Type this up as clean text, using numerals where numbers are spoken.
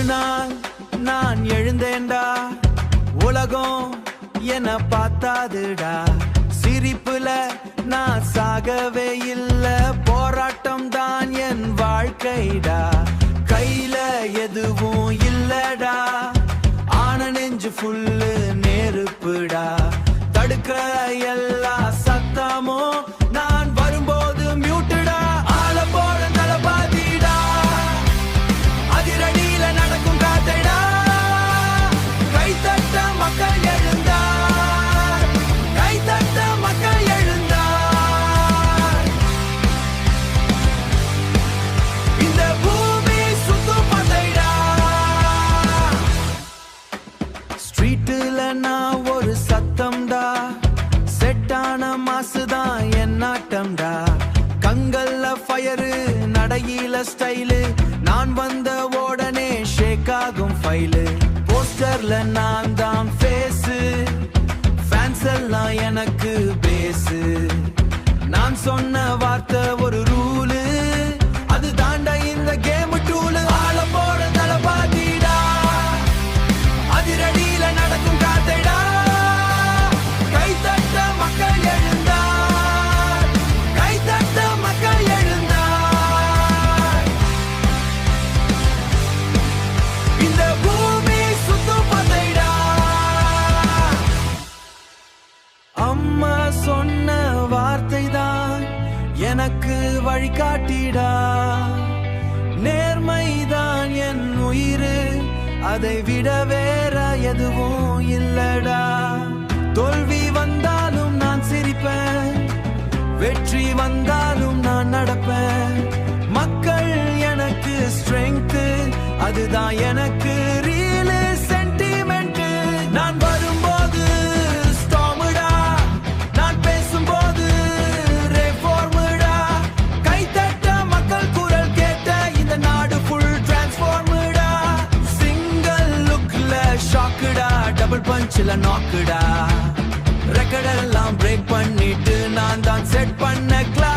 நாள் நான் எழுந்தேன்டா, உலகம் என்ன பார்த்தாதுடா. சிரிப்புல நான் சாகவே இல்ல, போராட்டம் தான் என் வாழ்க்கைடா. கையில எதுவும் இல்லடா, ஆன நெஞ்சு ஃபுல்லு நெருப்புடா. தடுக்க எல்லா சத்தமும் நான் வரும்போது மியூட்டுடா. ஆள போட தலபாதிடா, அதிரடியில நடக்கும் காத்தைடா. கைத்தட்ட மக்கள் எழுந்தார், கைத்தட்ட மக்கள் எழுந்தார். இந்த பூமி சுத்தும் பந்தைடா. ஸ்ட்ரீட்டுல நான் ஒரு சத்தம்டா, செட்டான மாசுதான் என் நாட்டம்டா. கங்கல்ல ஃபயரு, நடையில ஸ்டைலு, நான் வந்த உடனே ஷேக் ஆகும் ஃபைலு. போஸ்டர்ல நான் தான் ஃபேஸு, ஃபேன்ஸ் எல்லாம் எனக்கு பேசு. நான் சொன்ன வார்த்தை ஒரு ரூலு, அது தாண்ட இந்த கேம் டூலு. ஆள போட தலபாதிடா, அதிரடியில நடக்கும் காத்தைடா. கைத்தட்ட மக்கள் எழுந்தார், கைத்தட்ட மக்கள் எழுந்தார். இந்த பூமி சுத்தும் பந்தைடா. அம்மா சொன்ன வார்த்தை தான் எனக்கு வழிகாட்டிடா. நேர்மைதான் என் உயிரு, அதை விட வேற எதுவும் இல்லடா. தோல்வி வந்தாலும் நான் சிரிப்பேன், வெற்றி வந்தாலும் நான் நடப்பேன். மக்கள் எனக்கு ஸ்ட்ரெங்க், அதுதான் எனக்கு ரியல் சென்டிமெண்ட். நான் வரும்போது ஸ்டார்முடா, நான் பேசும்போது ரெஃபார்முடா. கைத்தட்ட மக்கள் குரல் கேட்ட இந்த நாடு ஃபுல் டிரான்ஸ்ஃபார்முடா. சிங்கிள் லுக்ல ஷாக்குடா, டபுள் பஞ்சில நாக்குடா. ரெக்கார்டெல்லாம் பிரேக் பண்ணிட்டு நான் தான் செட் பண்ண கிளாஸ்.